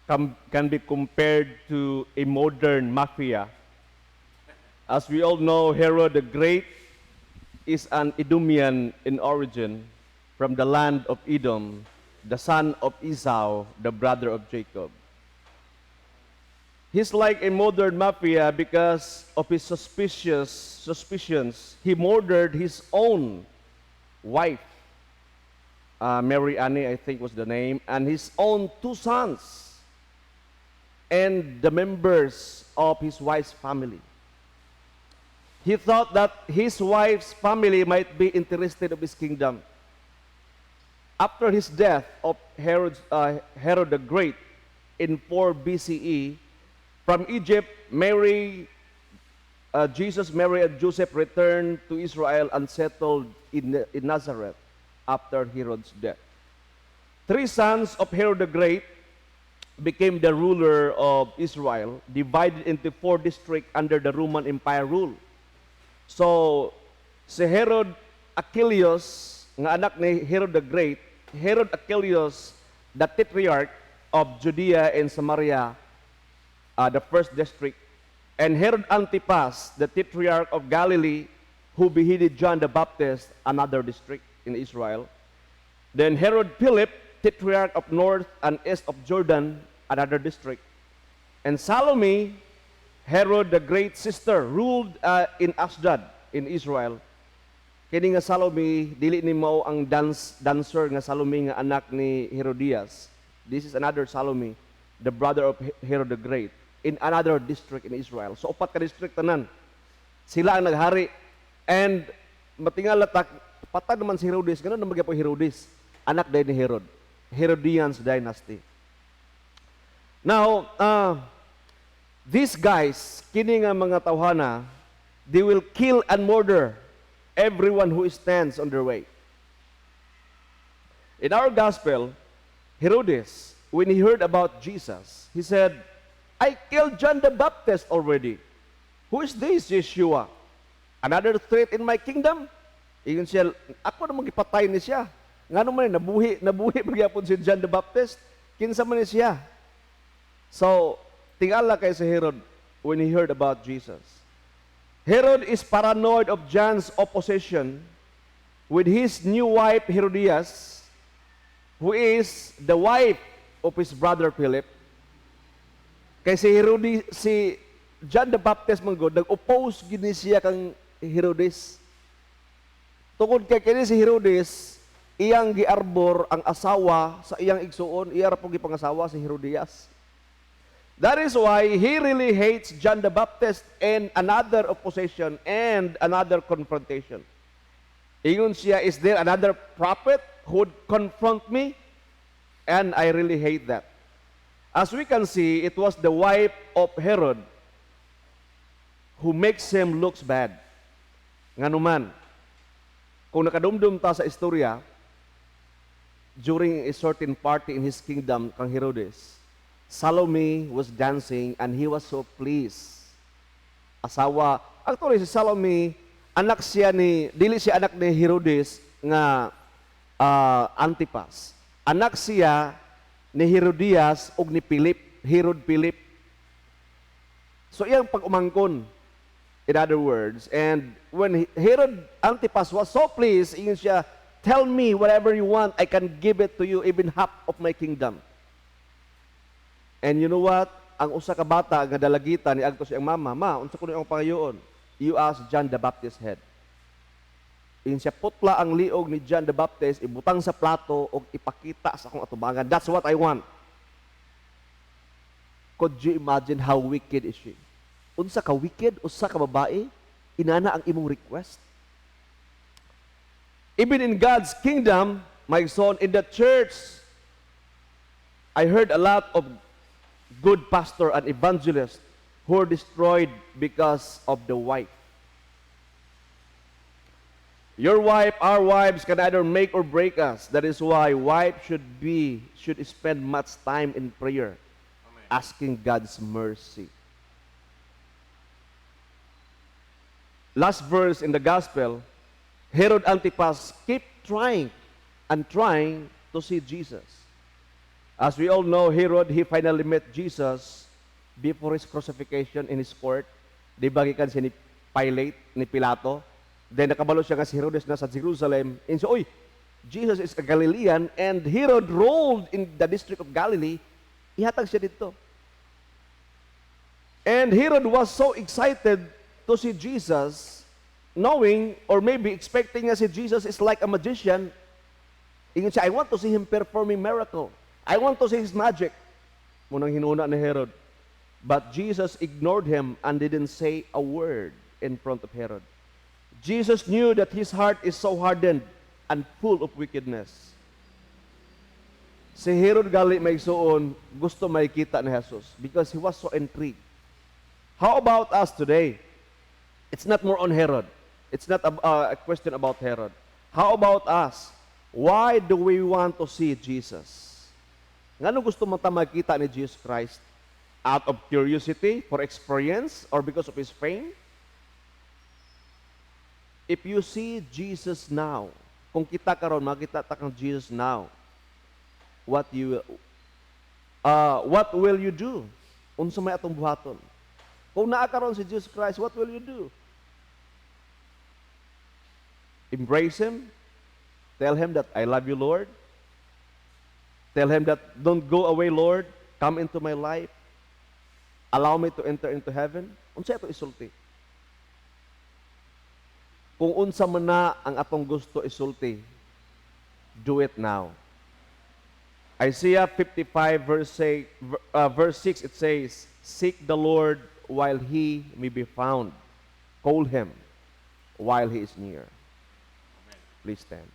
can be compared to a modern mafia. As we all know, Herod the Great is an Edomian in origin from the land of Edom, the son of Esau, the brother of Jacob. He's like a modern mafia because of his suspicions. He murdered his own wife, Mary Annie, I think was the name, and his own two sons, and the members of his wife's family. He thought that his wife's family might be interested of his kingdom. After his death of Herod the Great in 4 BCE, from Egypt, Jesus, Mary, and Joseph returned to Israel and settled in Nazareth after Herod's death. 3 sons of Herod the Great became the ruler of Israel, divided into 4 districts under the Roman Empire rule. So, si Herod Achilles, nga anak ni Herod the Great, Herod Achilles, the tetrarch of Judea and Samaria, the first district, and Herod Antipas, the tetrarch of Galilee, who beheaded John the Baptist, another district in Israel. Then Herod Philip, tetrarch of north and east of Jordan, another district. And Salome, Herod the Great sister, ruled in Ashdod in Israel. Kini nga Salome, dili ni mao ang dancer nga Salome nga anak ni Herodias. This is another Salome, the brother of Herod the Great, in another district in Israel. So upat ka district tanan. Sila ang naghari. And matingala patag naman si Herodes, ganun naman po Herodes, anak din ni Herod. Herodians dynasty. Now, these guys, kini nga mga tawhana, they will kill and murder everyone who stands on their way. In our gospel, Herodes, when he heard about Jesus, he said, I killed John the Baptist already. Who is this Yeshua? Another threat in my kingdom? Iyon siya, ako namang ipatay ni siya. Nga naman, nabuhi magyapon si John the Baptist. Kinsa man ni siya. So, tingala kay si Herod when he heard about Jesus. Herod is paranoid of John's opposition with his new wife Herodias, who is the wife of his brother Philip. Kay si John the Baptist manggod, nag-oppose gini siya kang Herodes. Tungod kay kini si Herodes, iyang giarbor ang asawa sa iyang igsuon, iya ra pong gipangasawa si Herodias. That is why he really hates John the Baptist, and another opposition and another confrontation. Ingon siya, is there another prophet who would confront me? And I really hate that. As we can see, it was the wife of Herod who makes him looks bad. Nga naman, kung nakadumdum ta sa istorya, during a certain party in his kingdom, kang Herodes, Salome was dancing and he was so pleased. Asawa, actually si Salome, anak siya dili siya anak ni Herodes nga Antipas. Anak siya ni Herodias ug ni Herod Philip. So iyang pag-umangkon, in other words. And when Herod Antipas was so pleased, ingon siya, tell me whatever you want, I can give it to you, even half of my kingdom. And you know what? Ang usa ka bata nga dalagita ni agto siyang mama, unsa kuno ang pangayoon? You ask John the Baptist head. In siya putla ang liog ni John the Baptist, ibutang sa plato o ipakita sa akong atubangan. That's what I want. Could you imagine how wicked is she? Unsa ka wicked, usa ka babae, inana ang imong request. Even in God's kingdom, my son, in the church, I heard a lot of good pastor and evangelists who are destroyed because of the wife. Your wife, our wives can either make or break us. That is why wife should spend much time in prayer, amen, asking God's mercy. Last verse in the gospel, Herod Antipas kept trying and trying to see Jesus. As we all know, Herod, he finally met Jesus before his crucifixion in his court. Di ba gikan siya ni Pilate, ni Pilato? Then nakabalo siya nga si Herodes na sa Jerusalem. And so, oy, Jesus is a Galilean and Herod ruled in the district of Galilee. Ihatag siya dito. And Herod was so excited to see Jesus, knowing or maybe expecting nga si Jesus is like a magician. Ingon siya, I want to see him performing miracle. I want to see his magic. Munang hinuna ni Herod. But Jesus ignored him and didn't say a word in front of Herod. Jesus knew that his heart is so hardened and full of wickedness. Si Herod gali may suon, gusto makita ni Jesus because he was so intrigued. How about us today? It's not more on Herod. It's not a question about Herod. How about us? Why do we want to see Jesus? Ngano gusto mo ta makita ni Jesus Christ? Out of curiosity, for experience, or because of his fame? If you see Jesus now, kung kita karon makita ta kang Jesus now, what will you do? Unsa may atong buhaton? Kung naa karon si Jesus Christ, what will you do? Embrace him? Tell him that I love you, Lord? Tell him that don't go away, Lord. Come into my life. Allow me to enter into heaven. Unsa ito isulti? Kung unsa man na ang atong gusto isulti, do it now. Isaiah 55 verse 6, it says, seek the Lord while he may be found. Call him while he is near. Please stand.